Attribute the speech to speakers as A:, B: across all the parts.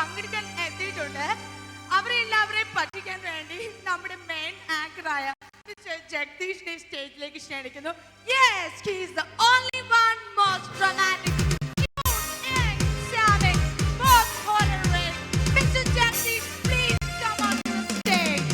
A: പങ്കെടുക്കാൻ എത്തിയിട്ടുണ്ട്. അവരെല്ലാവരെയും പറ്റിക്കാൻ വേണ്ടി നമ്മുടെ മെയിൻ ആങ്കറായ മിസ്റ്റർ ജഗദീഷിനെ സ്റ്റേജിലേക്ക് ക്ഷണിക്കുന്നു. Yes, he is the only one most dramatic, cute and charming, most tolerant. Mr. Jagdish, please come on to the stage.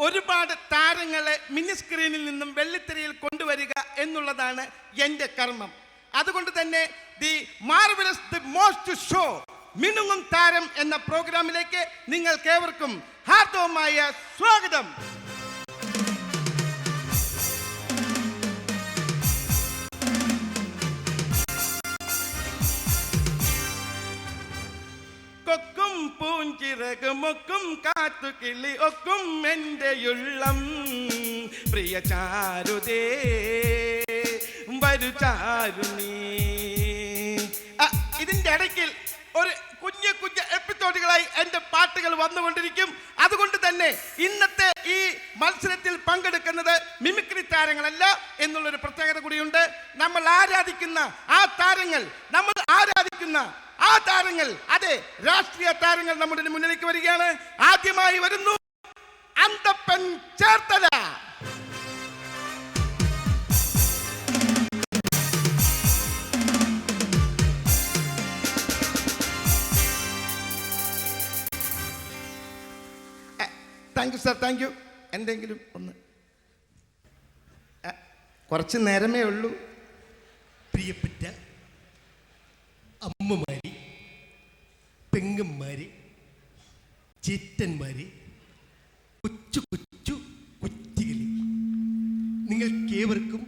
B: ഒരുപാട് താരങ്ങളെ മിനി സ്ക്രീനിൽ നിന്നും വെള്ളിത്തിരയിൽ കൊണ്ടുവരിക എന്നുള്ളതാണ് എൻ്റെ കർമ്മം. അതുകൊണ്ട് തന്നെ the marvellous the most show മിനുങ്ങും താരം എന്ന പ്രോഗ്രാമിലേക്ക് നിങ്ങൾക്കേവർക്കും ഹാർദവമായ സ്വാഗതം. കൊക്കും പൂഞ്ചിറകുമൊക്കും കാത്തുകിളി ഒക്കും എൻ്റെ ഉള്ളം പ്രിയ ചാരുതേ വരു ചാരുണീ. ഇതിൻ്റെ ഇടയ്ക്ക് ഒരു കുഞ്ഞു എപ്പിസോഡുകളായി എൻ്റെ പാട്ടുകൾ വന്നുകൊണ്ടിരിക്കും. അതുകൊണ്ട് തന്നെ ഇന്നത്തെ ഈ മത്സരത്തിൽ പങ്കെടുക്കുന്നത് മിമിക്രി താരങ്ങളല്ല എന്നുള്ളൊരു പ്രത്യേകത കൂടിയുണ്ട്. നമ്മൾ ആരാധിക്കുന്ന ആ താരങ്ങൾ അതെ, രാഷ്ട്രീയ താരങ്ങൾ നമ്മുടെ മുന്നിലേക്ക് വരികയാണ്. ആദ്യമായി വരുന്നു Anthappan Cherthala. Thank you sir, thank U. എന്തെങ്കിലും ഒന്ന്, കുറച്ച് നേരമേ ഉള്ളൂ.
C: പ്രിയപ്പെട്ട അമ്മമാര്, പെങ്ങന്മാര്, ചേട്ടന്മാര്, കൊച്ചു കുറ്റികളി, നിങ്ങൾക്കേവർക്കും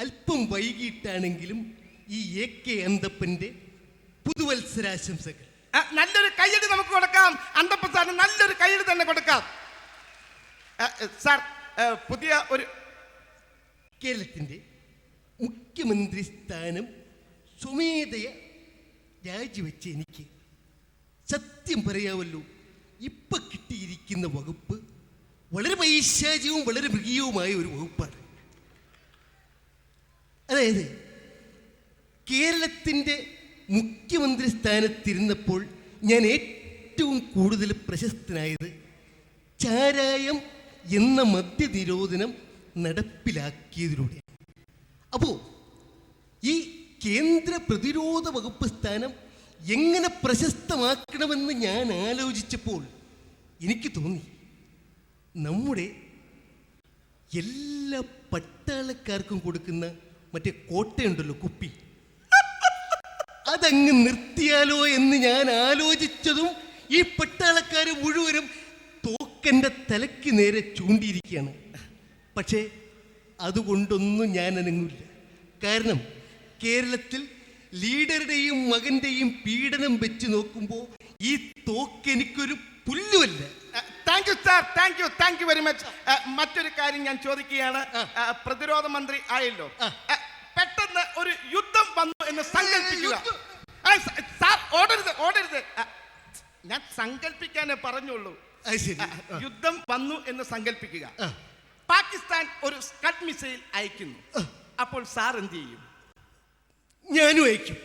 C: അല്പം വൈകിട്ടാണെങ്കിലും ഈ AK അന്തപ്പൻ്റെ പുതുവത്സരാശംസകൾ.
B: നല്ലൊരു കയ്യടി നമുക്ക് കൊടുക്കാം. അന്തപ്പൻ സാറിന് നല്ലൊരു കയ്യടി തന്നെ കൊടുക്കാം. സാർ, പുതിയ ഒരു
C: കേരളത്തിൻ്റെ മുഖ്യമന്ത്രി സ്ഥാനം സ്വമേധയ രാജിവെച്ച് എനിക്ക് സത്യം പറയാമല്ലോ, ഇപ്പം കിട്ടിയിരിക്കുന്ന വകുപ്പ് വളരെ പൈശാചികവും വളരെ മൃഗീയവുമായ ഒരു വകുപ്പാണ്. അതായത് കേരളത്തിൻ്റെ മുഖ്യമന്ത്രി സ്ഥാനത്തിരുന്നപ്പോൾ ഞാൻ ഏറ്റവും കൂടുതൽ പ്രശസ്തനായത് ചാരായം എന്ന മദ്യനിരോധനം നടപ്പിലാക്കിയതിലൂടെയാണ്. അപ്പോൾ ഈ കേന്ദ്ര പ്രതിരോധ വകുപ്പ് സ്ഥാനം എങ്ങനെ പ്രശസ്തമാക്കണമെന്ന് ഞാൻ ആലോചിച്ചപ്പോൾ എനിക്ക് തോന്നി, നമ്മുടെ എല്ലാ പട്ടാളക്കാർക്കും കൊടുക്കുന്ന മറ്റേ കോട്ടയുണ്ടല്ലോ, കുപ്പി, അതങ്ങ് നിർത്തിയാലോ എന്ന് ഞാൻ ആലോചിച്ചതും ഈ പട്ടാളക്കാർ മുഴുവനും തോക്കെൻ്റെ തലയ്ക്ക് നേരെ ചൂണ്ടിയിരിക്കുകയാണ്. പക്ഷേ അതുകൊണ്ടൊന്നും ഞാൻ അനങ്ങില്ല. കാരണം കേരളത്തിൽ ലീഡറുടെയും മകൻ്റെയും പീഡനം വെച്ച് നോക്കുമ്പോൾ ഈ തോക്ക് എനിക്കൊരു പുല്ലുമല്ല.
B: Thank you sir, thank you very much. മറ്റൊരു കാര്യം ഞാൻ ചോദിക്കുകയാണ്. പ്രതിരോധ മന്ത്രി ആയല്ലോ, പെട്ടെന്ന് ഒരു യുദ്ധം വന്നു എന്ന് സങ്കല്പിക്കുക. സാർ ഓടരുത്, ഞാൻ സങ്കല്പിക്കാനേ പറഞ്ഞുള്ളൂ. യുദ്ധം വന്നു എന്ന് സങ്കല്പിക്കുക. പാകിസ്ഥാൻ ഒരു സ്കഡ് മിസൈൽ അയക്കുന്നു. അപ്പോൾ സാർ എന്ത് ചെയ്യും?
C: ഞാനും
B: അയക്കും.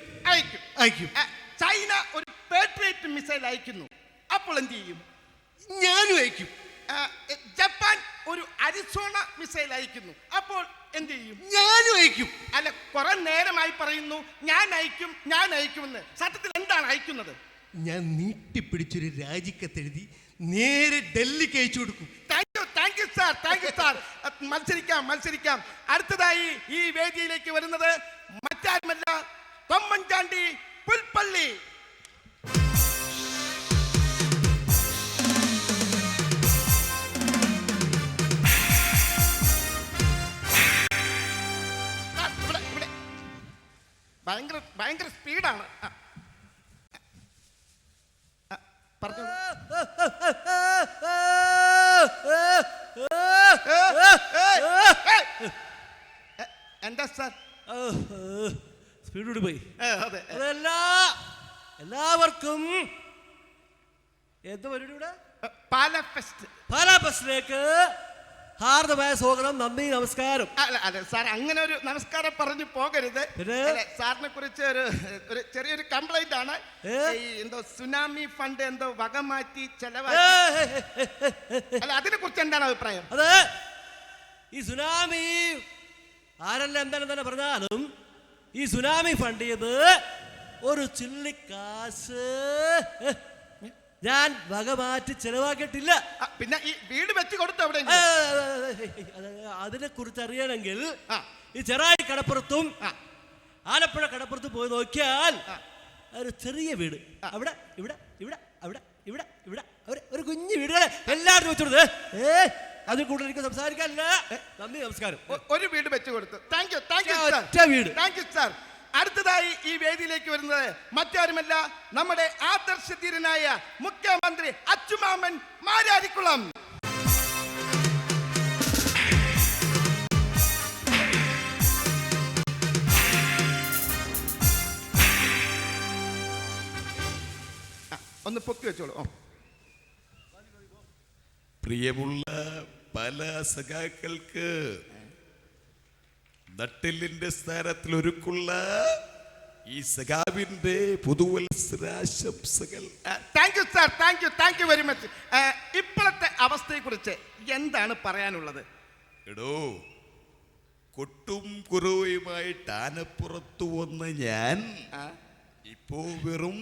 B: ചൈന ഒരു പേട്രിയറ്റ് മിസൈൽ അയക്കുന്നു. അപ്പോൾ എന്ത് ചെയ്യും?
C: ഞാനും അയക്കും.
B: ജപ്പാൻ ഒരു അരിസോണ മിസൈൽ അയക്കുന്നു. അപ്പോൾ എന്ത് ചെയ്യും?
C: ഞാനും അയക്കും.
B: അല്ല, കുറെ നേരമായി പറയുന്നു ഞാൻ അയക്കുമെന്ന്. സത്യത്തിൽ എന്താണ് അയക്കുന്നത്?
C: ഞാൻ നീട്ടിപ്പിടിച്ചൊരു രാജിക്കത്തെഴുതി നേരെ ഡൽഹിക്ക് അയച്ചു കൊടുക്കും.
B: Thank you sir. മത്സരിക്കാം. അടുത്തതായി ഈ വേദിയിലേക്ക് വരുന്നത് മറ്റാരുമല്ല, തൊമ്മൻചാണ്ടി പുൽപ്പള്ളി. ഭയങ്കര സ്പീഡാണ്. പറഞ്ഞു. എന്താ സാർ
D: സ്പീഡ് കൂടി പോയി?
B: അതെ.
D: എല്ലാവർക്കും എന്ത് പരിപാടി ഇവിടെ?
B: പാലാ ഫെസ്റ്റ്.
D: പാലാ ഫെസ്റ്റിലേക്ക് ഹാർദമായ സ്വാഗതം, നന്ദി, നമസ്കാരം.
B: അല്ല സാർ, അങ്ങനെ ഒരു നമസ്കാരം പറഞ്ഞു പോകരുത്. സാറിനെ കുറിച്ച് ഒരു ചെറിയൊരു കംപ്ലൈന്റ് ആണ്. ഈ എന്തോ സുനാമി ഫണ്ട് എന്തോ വകമാറ്റി ചെലവാക്കി. അല്ല, അതിനെ കുറിച്ച് എന്താണ് അഭിപ്രായം?
D: അതെ, ഈ സുനാമി ആരെല്ലാം എന്താണെന്ന് തന്നെ പറഞ്ഞാലും ഈ സുനാമി ഫണ്ട് ചെയ്ത് ഒരു ചില്ലിക്കാശ് ഞാൻ വകമാറ്റി ചെലവാക്കിയിട്ടില്ല.
B: പിന്നെ ഈ വീട് വെച്ച് കൊടുത്തു അവിടെ.
D: അതിനെ കുറിച്ച് അറിയണമെങ്കിൽ ഈ ചെറായി കടപ്പുറത്തും ആലപ്പുഴ കടപ്പുറത്തും പോയി നോക്കിയാൽ ഒരു ചെറിയ വീട്, അവിടെ ഇവിടെ ഇവിടെ അവിടെ ഇവിടെ ഇവിടെ ഒരു കുഞ്ഞു വീടുകളെ എല്ലാവരും വെച്ചു കൊടുത്തേ. അതിൽ കൂടുതൽ എനിക്ക് സംസാരിക്കാനില്ല. നന്ദി, നമസ്കാരം.
B: ഒരു വീട് വെച്ച് കൊടുത്തു. താങ്ക് യു, താങ്ക് യു
D: വീട്.
B: Thank you sir. അടുത്തതായി ഈ വേദിയിലേക്ക് വരുന്നത് മറ്റാരുമല്ല, നമ്മുടെ ആദർശധീരനായ മുഖ്യമന്ത്രി അച്ചുമാമൻ മാരാരിക്കുളം. ഒന്ന് പൊക്കി വെച്ചോളൂ.
E: പ്രിയമുള്ള പല സഖാക്കൾക്ക് നട്ടെല്ലിന്റെ സ്ഥാനത്തിൽ ഒരുക്കുള്ള ഈ സഖാവിന്റെ പുതുവത്സരാശംസകൾ.
B: Thank you sir, thank you very much. ഇപ്പോഴത്തെ അവസ്ഥയെ കുറിച്ച് എന്താണ് പറയാനുള്ളത്?
E: എടോ, കൊട്ടും കുറവുമായിട്ട് ആനപ്പുറത്തു വന്ന ഞാൻ ഇപ്പോ വെറും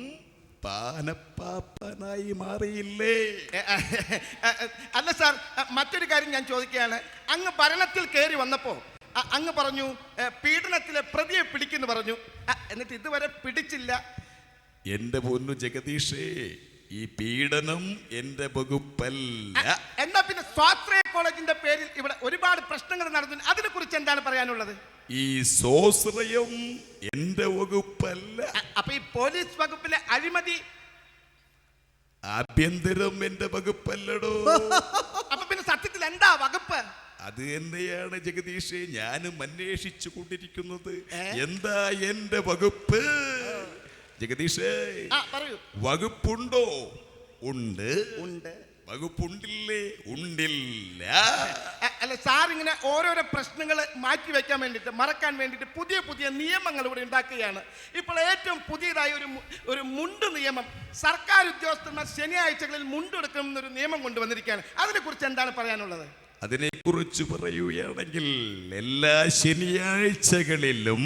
E: പാനപ്പാപ്പനായി മാറിയില്ലേ?
B: അല്ല സാർ, മറ്റൊരു കാര്യം ഞാൻ ചോദിക്കുകയാണ്. അങ്ങ് ഭരണത്തിൽ കയറി വന്നപ്പോ അങ്ങ് പറഞ്ഞു പീഡനത്തിലെ പ്രതിയെ പിടിക്കുന്നു പറഞ്ഞു. എന്നിട്ട് ഇതുവരെ പിടിച്ചില്ല.
E: എന്റെ പൊന്നു ജഗദീഷേ, ഈ പീഡനം എന്റെ വകുപ്പല്ല.
B: എന്നാ പിന്നെ സ്വാശ്രയ കോളേജിന്റെ പേരിൽ ഇവിടെ ഒരുപാട് പ്രശ്നങ്ങൾ നടന്നു. അതിനെ കുറിച്ച് എന്താണ് പറയാനുള്ളത്?
E: ഈ സ്വാശ്രയം എന്റെ വകുപ്പല്ല.
B: അപ്പൊ ഈ പോലീസ് വകുപ്പിലെ അഴിമതി
E: ആഭ്യന്തരം എന്റെ വകുപ്പല്ലടോ.
B: അപ്പൊ പിന്നെ സത്യത്തിൽ എന്താ വകുപ്പ്?
E: അത് തന്നെയാണ് ജഗദീഷേ ഞാനും അന്വേഷിച്ചു കൊണ്ടിരിക്കുന്നത്. എന്താ എന്റെ വകുപ്പ്? ജഗദീഷേ,
B: പറയൂ.
E: വകുപ്പുണ്ടോ? ഉണ്ട്.
B: ഉണ്ട്.
E: വകുപ്പുണ്ടില്ലേ? ഉണ്ടില്ല.
B: അല്ല സാർ, ഇങ്ങനെ ഓരോരോ പ്രശ്നങ്ങൾ മാറ്റി വെക്കാൻ വേണ്ടിയിട്ട്, മറക്കാൻ വേണ്ടിയിട്ട് പുതിയ പുതിയ നിയമങ്ങൾ ഇവിടെ ഉണ്ടാക്കുകയാണ്. ഇപ്പോൾ ഏറ്റവും പുതിയതായി ഒരു മുണ്ട് നിയമം, സർക്കാർ ഉദ്യോഗസ്ഥന്മാർ ശനിയാഴ്ചകളിൽ മുണ്ടെടുക്കണം എന്നൊരു നിയമം കൊണ്ടുവന്നിരിക്കുകയാണ്. അതിനെക്കുറിച്ച് എന്താണ് പറയാനുള്ളത്?
E: അതിനെക്കുറിച്ച് പറയുകയാണെങ്കിൽ എല്ലാ ശനിയാഴ്ചകളിലും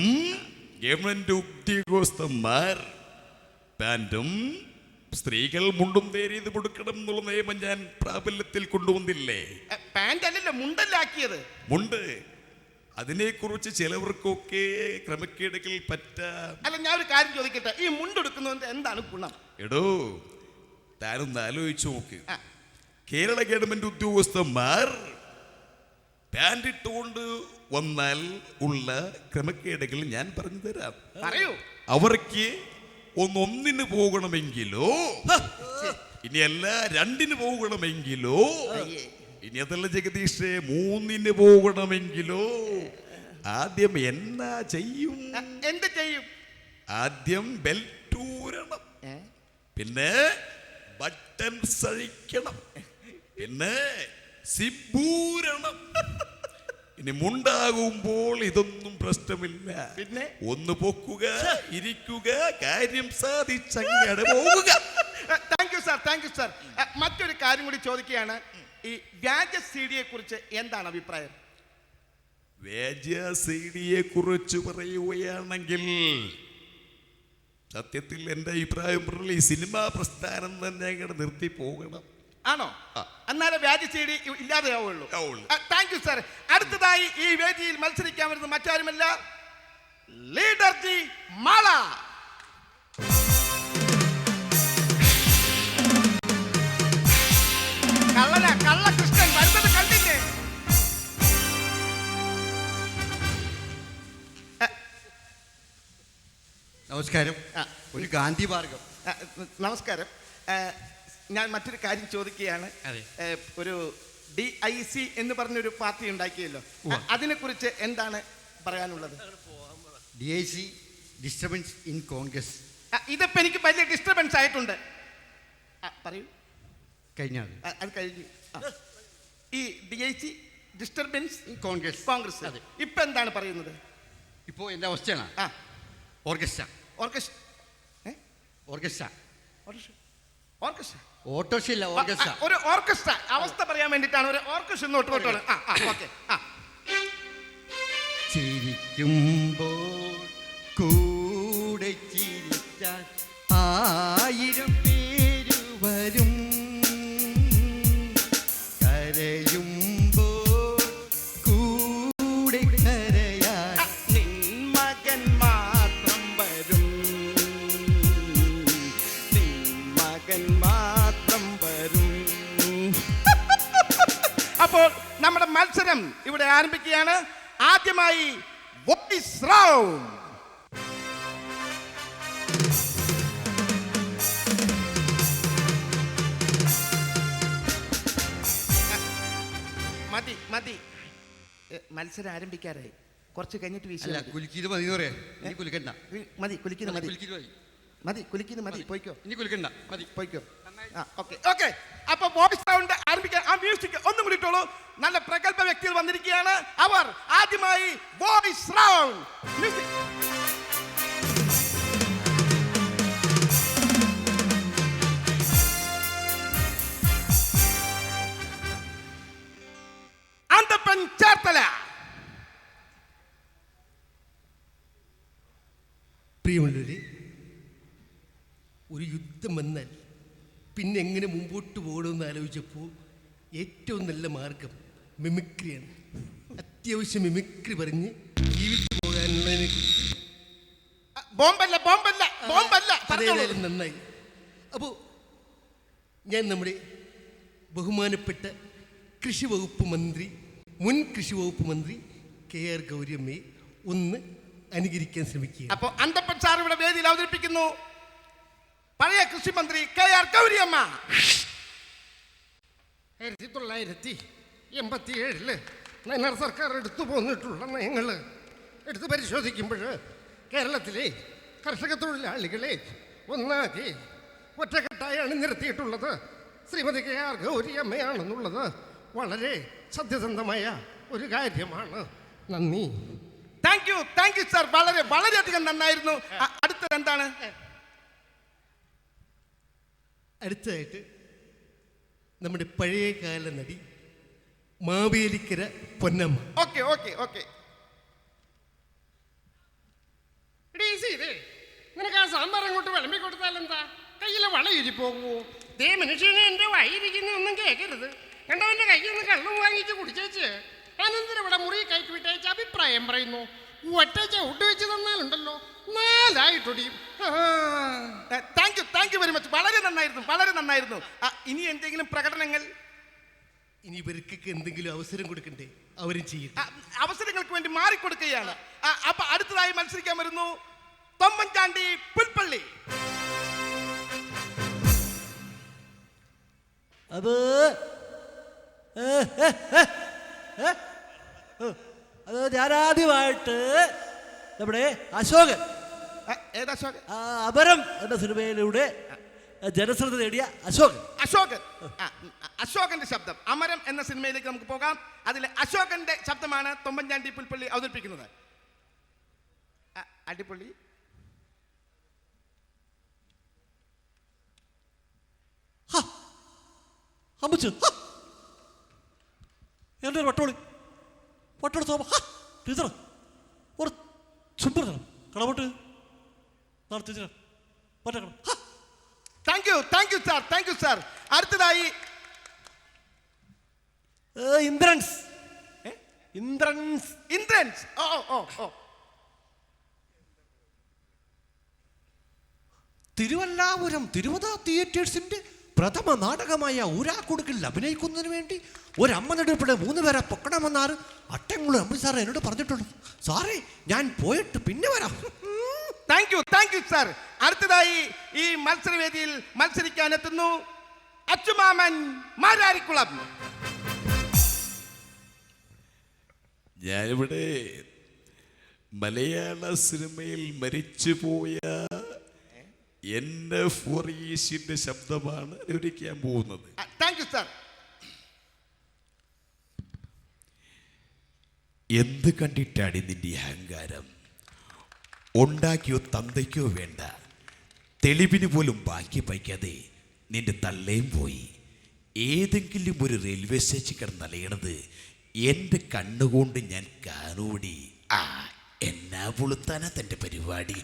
E: ഗവൺമെന്റ് ഉദ്യോഗസ്ഥന്മാർ പാൻറ്റും സ്ത്രീകൾ മുണ്ടും നേരിയത് കൊടുക്കണം എന്നുള്ള നിയമം ഞാൻ പ്രാബല്യത്തിൽ കൊണ്ടുവന്നില്ലേ?
B: പാന്റ് അല്ലല്ലോ, മുണ്ടല്ലാക്കിയത്.
E: മുണ്ട്. അതിനെക്കുറിച്ച് ചിലവർക്കൊക്കെ ക്രമക്കേടുകൾ പറ്റാം.
B: അല്ല, ഞാൻ ഒരു കാര്യം ചോദിക്കട്ടെ, ഈ മുണ്ടെടുക്കുന്നതിന്റെ എന്താണ് ഗുണം?
E: എടോ, താനൊന്ന് ആലോചിച്ചു നോക്ക്. കേരള ഗവൺമെന്റ് ഉദ്യോഗസ്ഥന്മാർ പാൻറ് ഇട്ടുകൊണ്ട് വന്നാൽ ഉള്ള ക്രമക്കേടുകൾ ഞാൻ പറഞ്ഞു തരാം.
B: പറയൂ.
E: അവർക്ക് ഒന്നിന് പോകണമെങ്കിലോ, ഇനിയല്ല രണ്ടിന് പോകണമെങ്കിലോ, ഇനി അതല്ല ജഗദീഷേ 3 പോകണമെങ്കിലോ ആദ്യം എന്നാ ചെയ്യും?
B: എന്ത് ചെയ്യും?
E: ആദ്യം ബെൽറ്റ് ഊരണം, പിന്നെ ബട്ടൺ സഴിക്കണം, പിന്നെ സിബൂരണം. ഇനി മുണ്ടാകുമ്പോൾ ഇതൊന്നും പ്രശ്നമില്ല.
B: പിന്നെ
E: ഒന്ന് പൊക്കുക, ഇരിക്കുക, കാര്യം സാധിച്ചങ്ങടെ പോവുക.
B: Thank you sir. മറ്റൊരു കാര്യം കൂടി ചോദിക്കുകയാണ്. ഈ വ്യാജ സിഡിയെ കുറിച്ച് എന്താണ് അഭിപ്രായം?
E: വ്യാജ സിഡിയെ കുറിച്ച് പറയുകയാണെങ്കിൽ സത്യത്തിൽ എന്റെ അഭിപ്രായം പറഞ്ഞാൽ ഈ സിനിമാ പ്രസ്ഥാനം തന്നെ അങ്ങോട്ട് നിർത്തി പോകണം.
B: ആണോ? എന്നാലേ വ്യാജ സിഡി ഇല്ലാതെയാവുള്ളൂ. Thank you sir. അടുത്തതായി ഈ വേദിയിൽ മത്സരിക്കാൻ വരുന്നത് മറ്റാരുമല്ല, ലീഡർ ജി മാള. കള്ളകൃഷ്ണൻ വരുന്നത് കണ്ടില്ലേ?
C: നമസ്കാരം. ഒരു ഗാന്ധി മാർഗം.
B: നമസ്കാരം. ഞാൻ മറ്റൊരു കാര്യം ചോദിക്കുകയാണ്. ഒരു DIC എന്ന് പറഞ്ഞൊരു പാർട്ടി ഉണ്ടാക്കിയല്ലോ, അതിനെക്കുറിച്ച് എന്താണ് പറയാനുള്ളത്?
C: DIC disturbance in Congress.
B: ഇതിപ്പോ എനിക്ക് വലിയ ഡിസ്റ്റർബൻസ് ആയിട്ടുണ്ട്. പറയൂ.
C: കഴിഞ്ഞാൽ
B: അത് കഴിഞ്ഞു. ഈ DIC ഡിസ്റ്റർബൻസ്
C: കോൺഗ്രസ്
B: കോൺഗ്രസ്
C: അതെ.
B: ഇപ്പൊ എന്താണ് പറയുന്നത്?
C: ഇപ്പോൾ എൻ്റെ അവസ്ഥയാണ്
B: ആ
C: orchestra
B: orchestra
C: orchestra
B: orchestra
C: autorickshaw ഇല്ല ഓർക്കസ്ട്ര.
B: ഒരു ഓർക്കസ്ട്ര അവസ്ഥ പറയാൻ വേണ്ടിയിട്ടാണ് ഒരു ഓർക്കസ്ട്ര നോട്ട് കൊട്ടോളൂ. ഓക്കെ.
C: ചിരിക്കുമ്പോൾ കൂടെ ചിരിക്കാൻ 1000 പേര് വരും, കരയുമ്പോൾ കൂടെ കരയാൻ
B: നിൻ മകൻ മാത്രം വരും, നിൻ മകൻ മാത്രം വരും. അപ്പോൾ നമ്മുടെ മത്സരം ഇവിടെ ആരംഭിക്കുകയാണ്. ആദ്യമായി വോയിസ് റൗണ്ട്. മതി മതി, മത്സരം ആരംഭിക്കാറായി. കുറച്ച് കഴിഞ്ഞിട്ട്
C: അല്ല
B: വീശിയാൽ
C: കുലുക്കിയത് മതി എന്ന് പറയാം. ഇനി കുലുക്കണ്ട,
B: മതി. കുലിക്കുന്നത് മതി,
C: കുലുക്കിയത് മതി,
B: മതി കുലിക്കുന്നത് മതി. പോയിക്കോ
C: ഇനി കുലുക്കണ്ട മതി.
B: പോയിക്കോ. Okay okay. അപ്പൊ വോയിസ് റൗണ്ട് ആരംഭിക്കാൻ. ആ മ്യൂസിക് ഒന്നും കൂടി ഇട്ടോളൂ. നല്ല പ്രഗത്ഭ വ്യക്തികൾ വന്നിരിക്കുകയാണ്. അവർ ആദ്യമായി voice round music. Anthappan Cherthala.
C: പ്രിയമുള്ളവരെ, ഒരു യുദ്ധം വന്നാൽ പിന്നെ എങ്ങനെ മുമ്പോട്ട് പോകണമെന്ന് ആലോചിച്ചപ്പോൾ ഏറ്റവും നല്ല മാർഗം മിമിക്രിയാണ്. അത്യാവശ്യം മിമിക്രി പറഞ്ഞ് ജീവിച്ചു പോകാനുള്ളതിനെ
B: ബോംബല്ല ബോംബല്ല ബോംബല്ല.
C: അതേതായാലും നന്നായി. അപ്പോൾ ഞാൻ നമ്മുടെ ബഹുമാനപ്പെട്ട കൃഷി വകുപ്പ് മന്ത്രി, മുൻ കൃഷി വകുപ്പ് മന്ത്രി KR ഗൗരിയമ്മയെ ഒന്ന് അനുകരിക്കാൻ ശ്രമിക്കുക.
B: അപ്പോ അന്തപ്പൻ സാർ ഇവിടെ വേദിയിൽ അവതരിപ്പിക്കുന്നു. പഴയ കൃഷി മന്ത്രി KR ഗൗരിയമ്മ.
F: 1987 നയനാർ സർക്കാർ എടുത്തു പോന്നിട്ടുള്ള നയങ്ങൾ എടുത്ത് പരിശോധിക്കുമ്പോൾ കേരളത്തിലെ കർഷക തൊഴിലാളികളെ ഒന്നാക്കി ഒറ്റക്കെട്ടായി അണിനിരത്തിയിട്ടുള്ളത് ശ്രീമതി KR ഗൗരിയമ്മയാണെന്നുള്ളത് വളരെ സത്യസന്ധമായ ഒരു കാര്യമാണ്. നന്ദി.
B: Thank you sir. വളരെ വളരെയധികം നന്നായിരുന്നു. അടുത്തത് എന്താണ്?
C: അടുത്തതായിട്ട് നമ്മുടെ പഴയകാല നടി Mavelikkara Ponnamma.
B: Okay okay okay.
F: നിനക്ക് ആ സാമ്പാർ അങ്ങോട്ട് വിളമ്പി കൊടുത്താൽ എന്താ? കയ്യിലെ വളയിരി പോകുമോ? ദേ മനുഷ്യനെ എൻ്റെ വായിരിക്കുന്ന ഒന്നും കേൾക്കരുത്. കണ്ടവൻ്റെ കയ്യിൽ നിന്ന് കള്ളും വാങ്ങിച്ച് കുടിച്ചേച്ച് അനന്തരം ഇവിടെ മുറി കയറ്റി വിട്ടയച്ച് അഭിപ്രായം പറയുന്നു. ഒറ്റ ചവിട്ട് വെച്ച് തന്നാലുണ്ടല്ലോ 4 ആയിട്ടൊടിയും.
B: Thank you very much. വളരെ നന്നായിരുന്നു, വളരെ നന്നായിരുന്നു. ഇനി എന്തെങ്കിലും പ്രകടനങ്ങൾ?
C: ഇനി ഇവർക്കൊക്കെ എന്തെങ്കിലും അവസരം കൊടുക്കണ്ടേ? അവരും ചെയ്യും.
B: അവസരങ്ങൾക്ക് വേണ്ടി മാറിക്കൊടുക്കുകയാണ്. അപ്പൊ അടുത്തതായി മത്സരിക്കാൻ വരുന്നു തൊമ്മൻചാണ്ടി പുൽപ്പള്ളി.
D: അത് ഞാനാദ്യമായിട്ട് നമ്മുടെ അശോകൻ,
B: ഏതാ അശോകൻ?
D: അപരം എന്ന സിനിമയിലൂടെ ജനശ്രദ്ധ നേടിയ അശോകൻ.
B: അശോകന്റെ ശബ്ദം. അമരം എന്ന സിനിമയിലേക്ക് നമുക്ക് പോകാം. അതിലെ അശോകന്റെ ശബ്ദമാണ് തൊമ്മൻചാണ്ടി പുൽപ്പള്ളി അവതരിപ്പിക്കുന്നത്. അടിപൊളി.
D: എൻ്റെ വട്ടോളി തോമ ടീച്ചർ ഒരു സൂപ്പർ കടപോട്ട് നടത്തിച്ച പറ്റക്കണം.
B: Thank you sir. അടുത്തതായി
D: ഇന്ദ്രൻസ്.
G: തിരുവല്ലാപുരം തിരുവത തിയേറ്റേഴ്സിന്റെ പ്രഥമ നാടകമായ ഊരാക്കുടുക്കിൽ അഭിനയിക്കുന്നതിന് വേണ്ടി ഒരമ്മ നെടുപ്പിടെ 3 പേരെ പൊക്കണമെന്നാണ് അട്ടംകുളം അമ്പി സാർ എന്നോട് പറഞ്ഞിട്ടുണ്ട്. സാറേ, ഞാൻ പോയിട്ട് പിന്നെ വരാം.
B: Thank you sir. അടുത്തതായി ഈ മത്സരവേദിയിൽ മത്സരിക്കാൻ എത്തുന്നു അച്ചുമാമൻ മാരാരിക്കുളം.
E: എൻ്റെ ഫോറീസിന്റെ ശബ്ദമാണ് അനുകരിക്കാൻ പോകുന്നത്.
B: Thank you sir.
E: എന്ത് കണ്ടിട്ടാണ് നിന്റെ അഹങ്കാരം? ഉണ്ടാക്കിയോ തന്തയ്ക്കോ വേണ്ട തെളിവിന് പോലും ബാക്കി വയ്ക്കാതെ നിന്റെ തള്ളയും പോയി ഏതെങ്കിലും ഒരു റെയിൽവേ സ്റ്റേഷൻ കിടന്നലയണത് എൻ്റെ കണ്ണുകൊണ്ട് ഞാൻ കാണൂടി. എന്നാ പൊളുത്താനാ തൻ്റെ പരിപാടി.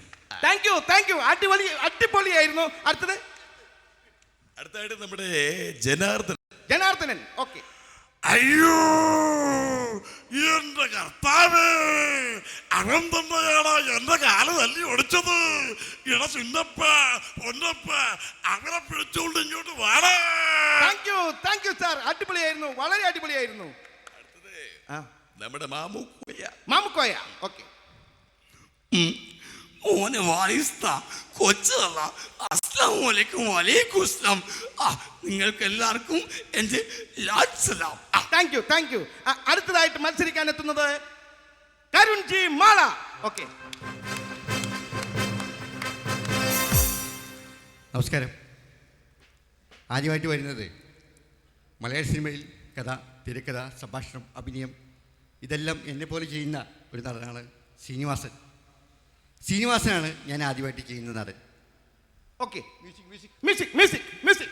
B: Thank you. അടിപൊളിയായിരുന്നു.
E: അടുത്തായിട്ട് നമ്മുടെ ജനാർദ്ദനൻ.
B: ഓക്കെ.
E: അയ്യോ എന്റെ കർത്താവേ, അവൻ തന്നെയാണ് എന്റെ കാല് തല്ലി ഒടിച്ചത്. ഇട ചിന്നപ്പ പൊന്നപ്പ അവരെ പിടിച്ചോണ്ട് ഇങ്ങോട്ട് വാടാ.
B: Thank you sir. അടിപൊളിയായിരുന്നു, വളരെ അടിപൊളിയായിരുന്നു.
E: നമ്മുടെ
B: മാമുക്കോയ. ഓക്കെ.
E: ഓനെ വായിസ്ത കൊച്ചല്ല. അസ്സലാമു അലൈക്കും അസ്സലാം. നിങ്ങൾക്ക് എല്ലാവർക്കും എൻ്റെ ലാസ്സലാം.
B: Thank you. അടുത്തതായിട്ട് മത്സരിക്കാൻ എത്തുന്നത് കരുൺജി മാള. ഓക്കെ.
H: നമസ്കാരം. ആദ്യമായിട്ട് വരുന്നത് മലയാള സിനിമയിൽ കഥ, തിരക്കഥ, സംഭാഷണം, അഭിനയം ഇതെല്ലാം എന്നെപ്പോലെ ചെയ്യുന്ന ഒരു നടനാണ് ശ്രീനിവാസനാണ് ഞാൻ ആദ്യമായിട്ട് ചെയ്യുന്ന നടൻ.
B: ഓക്കെ. മ്യൂസിക്.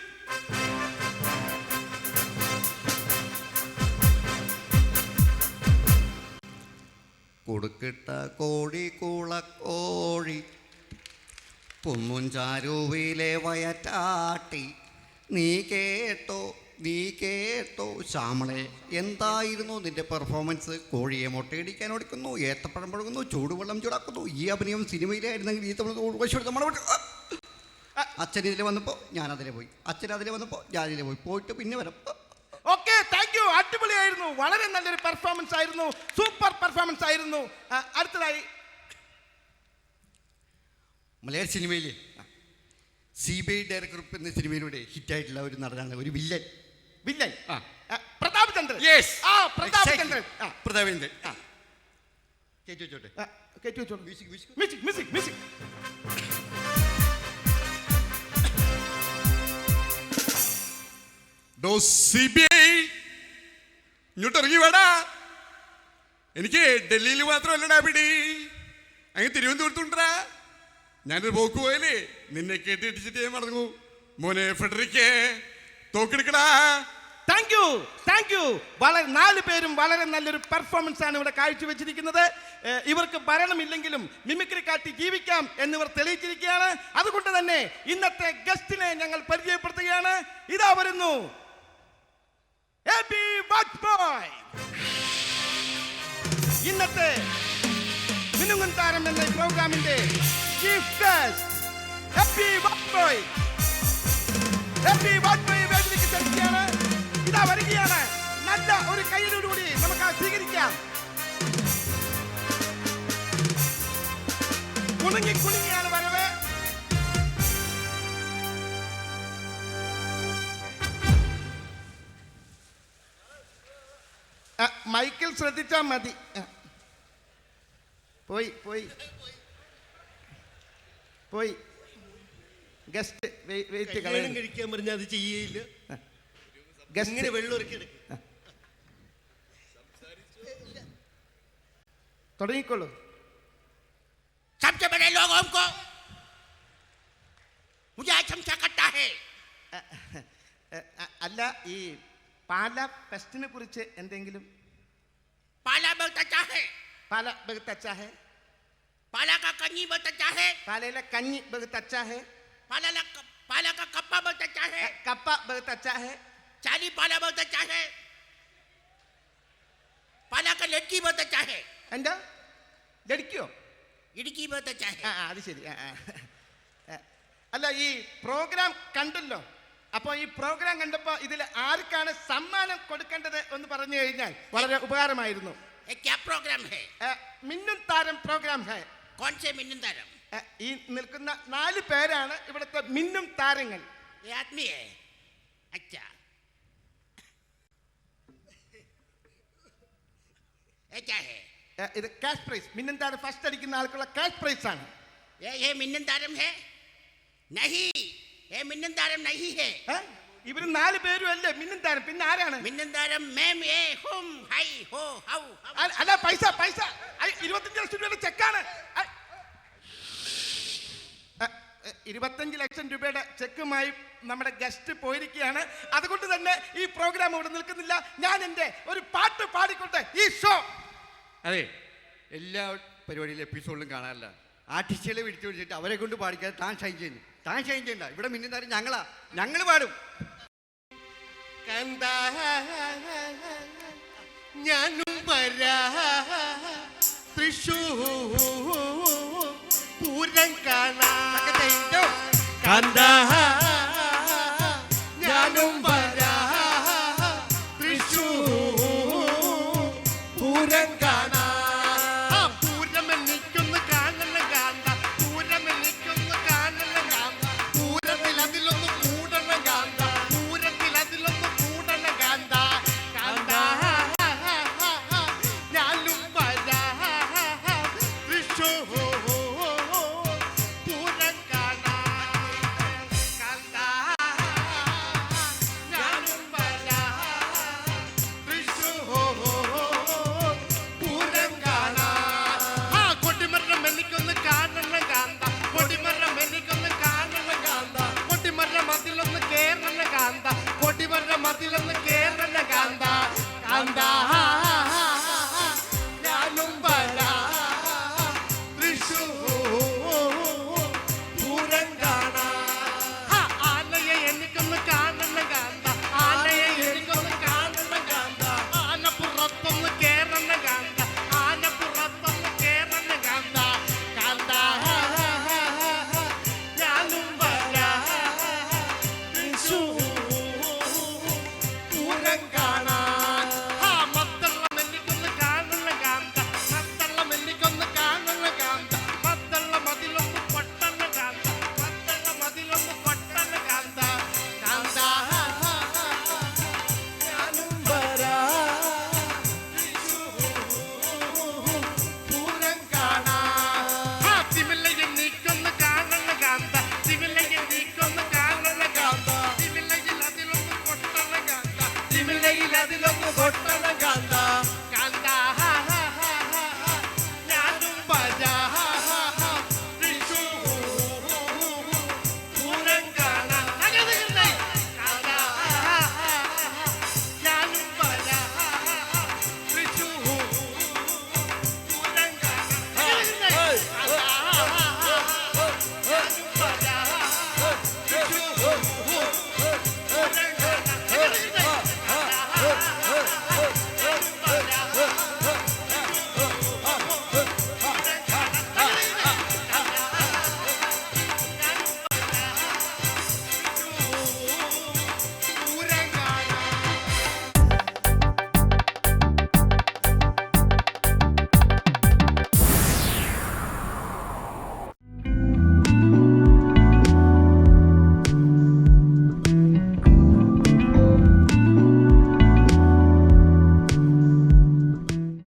H: കൊടുക്കിട്ട കോഴി കൂളക്കോഴി പൊന്നും ചാരുവിലെ വയറ്റാട്ടി നീ കേട്ടോ ശ്യാമളെ, എന്തായിരുന്നു നിന്റെ പെർഫോമൻസ്? കോഴിയെ മുട്ടയടിക്കാൻ ഓടിക്കുന്നു, ഏത്തപ്പഴം പഴകുന്നു, ചൂടുവെള്ളം ചൂടാക്കുന്നു. ഈ അഭിനയം സിനിമയിലായിരുന്നെങ്കിൽ ഈ തവണ അച്ഛൻ ഇതിൽ വന്നപ്പോൾ ഞാനതിലെ പോയി, അച്ഛൻ അതിലെ വന്നപ്പോൾ ഞാനിതിലെ പോയി, പോയിട്ട് പിന്നെ വരാം.
B: ഓക്കെ. Thank you. അടിപൊളിയായിരുന്നു. വളരെ നല്ലൊരു പെർഫോമൻസ് ആയിരുന്നു. സൂപ്പർ പെർഫോമൻസ് ആയിരുന്നു. അടുത്തതായി
H: മലയാള സിനിമയിൽ CBI ഡയറക്ടർ എന്ന സിനിമയിലൂടെ ഹിറ്റായിട്ടുള്ള ഒരു നടനാണ്, ഒരു വില്ലൻ.
B: പ്രതാപചന്ദ്രൻ.
H: പ്രതാപചന്ദ്രൻ. കേട്ടു.
B: മ്യൂസിക്.
I: CBI ഇങ്ങോട്ട് ഇറങ്ങി വേടാ. എനിക്ക് ഡൽഹിയിൽ മാത്രമല്ലടാ പിടി, അങ്ങ് തിരുവനന്തപുരത്തുണ്ടാ. ഞാനൊരു പോക്ക് പോയാലേ നിന്നെ കേട്ടിടിച്ചിട്ട് ഞാൻ മടങ്ങൂ. മോനെ ഫെഡറിക്കേ, തോക്കെടുക്കടാ.
B: Thank you. 4 പേരും വളരെ നല്ലൊരു പെർഫോമൻസ് ആണ് ഇവിടെ കാഴ്ചവെച്ചിരിക്കുന്നത്. ഇവർക്ക് ഭരണമില്ലെങ്കിലും മിമിക്രി കാട്ടി ജീവിക്കാം എന്നിവർ തെളിയിച്ചിരിക്കുകയാണ്. അതുകൊണ്ട് തന്നെ ഇന്നത്തെ ഗസ്റ്റിനെ ഞങ്ങൾ പരിചയപ്പെടുത്തുകയാണ്. ഇതാ വരുന്നു എബി വാജ്പേയി. ഇന്നത്തെ മിനുങ്ങൻ താരം എന്ന പ്രോഗ്രാമിന്റെ ചീഫ് ഗസ്റ്റ് എബി വാജ്പേയി വേദിയിലേക്ക് ക്ഷണിക്കുകയാണ്. ഇതാ വരികയാണ്. നല്ല ഒരു കൈയിലൂടി നമുക്ക് സ്വീകരിക്കാം. കുണുങ്ങിയാണ് വരവ്. മൈക്കിൽ ശ്രദ്ധിച്ചാ മതി. പോയി ഗസ്റ്റ് വെയിറ്റ്
C: കഴിക്കാൻ പറഞ്ഞാൽ അത് ചെയ്യേയില്ല.
B: ഗസ്റ്റ്
C: വെള്ളം ഇറക്കി
B: തുടങ്ങിക്കോളൂ.
F: सबसे बड़े लोगों को मुझे आज समझा करता है.
B: അല്ല, ഈ പാല ഫെസ്റ്റിനെ കുറിച്ച് എന്തെങ്കിലും?
F: पाला बहुत अच्छा है,
B: പാല ബഹുത് അച്ചാ ഹെ.
F: पाला का कन्नी बहुत अच्छा है,
B: പാലയിലെ കഞ്ഞി ബഹുത് അച്ചാ ഹെ.
F: पाला का कप्पा बहुत अच्छा है,
B: കപ്പ ബഹുത് അച്ചാ ഹെ.
F: चाली पाला बहुत अच्छा है, पाला का लड़की बहुत अच्छा है,
B: എന്താ ലടിക്കോ?
F: इडकी बहुत अच्छा है.
B: അത് ശരി. അല്ല, ഈ പ്രോഗ്രാം കണ്ടല്ലോ. അപ്പോൾ ഈ പ്രോഗ്രാം കണ്ടപ്പോൾ ഇതിൽ ആർക്കാണ് സമ്മാനം കൊടുക്കേണ്ടത് എന്ന് പറഞ്ഞു കഴിഞ്ഞാൽ വളരെ ഉപകാരമായിരുന്നു.
F: ये क्या प्रोग्राम है?
B: മിന്നും താരം പ്രോഗ്രാം ഹെ.
F: कौन से मिन्नन तारम?
B: ഈ നിൽക്കുന്ന 4 പേരാണ് ഇവിടുത്തെ മിന്നും താരങ്ങൾ.
F: ये आदमी है. अच्छा, ये क्या है?
B: ഇത് ക്യാഷ് പ്രൈസ്. മിന്നും താരം ഫസ്റ്റ് അടിക്കുന്ന ആൾക്കുള്ള ക്യാഷ് പ്രൈസ് ആണ്.
F: ये मिन्नन तारम है. നഹി ഏ മിന്നന്താരം നഹി ഹേ
B: ഇവര് 4 പേരും അല്ലേ മിന്നും താരം, പിന്നെ ആരാണ്?
F: മിന്നന്താരം മേം ഏ ഹും ഹൈ ഹോ ഹൗ
B: അല്ല പൈസ 25 ലക്ഷം രൂപയുടെ ചെക്കാണ്. 25 ലക്ഷം രൂപയുടെ ചെക്കുമായി നമ്മുടെ ഗസ്റ്റ് പോയിരിക്കുകയാണ്. അതുകൊണ്ട് തന്നെ ഈ പ്രോഗ്രാം ഇവിടെ നിൽക്കുന്നില്ല. ഞാൻ എൻ്റെ ഒരു പാട്ട് പാടിക്കോട്ടെ. ഈ ഷോ
H: അതെ എല്ലാ പരിപാടിയിലും എപ്പിസോഡിലും കാണാറില്ല. ആർട്ടിസ്റ്റുകളെ വിളിച്ചു വിളിച്ചിട്ട് അവരെ കൊണ്ട് പാടിക്കാതെ താൻ ഷൈൻ ചെയ്യണ്ട. ഇവിടെ മിന്നുന്നേരം ഞങ്ങൾ പാടും.
C: കണ്ടാ ഞാനും വരാ തൃശൂർ പൂരം കാണാൻ കണ്ടാ ഞാനും വരാ തൃശൂർ പൂരം കാണാൻ പൂരം എനിക്കൊന്ന് കാണല കാന്ത പൂരം എനിക്കൊന്ന് കാണല കാന്ത പൂരത്തിൽ അതിലൊന്ന് കൂടണ കാന്ത പൂരത്തിൽ അതിലൊന്ന് കൂടണ കാന്ത കാന്ത ഞാനും വരാ തൃശൂർ പൂരം കാണാൻ കാന്ത ഞാനും വരാ തൃശൂർ പൂരം കാണാൻ കൊടിമരം എനിക്കൊന്ന് കാണണ കാന്ത കൊടിമരം എനിക്കൊന്ന് കാണണ കാന്ത കൊടിമരം അതിലൊന്ന് കേറണ കാന്ത കൊടിമരം അതിലൊന്ന് കേറണ കാന്ത കാന്ത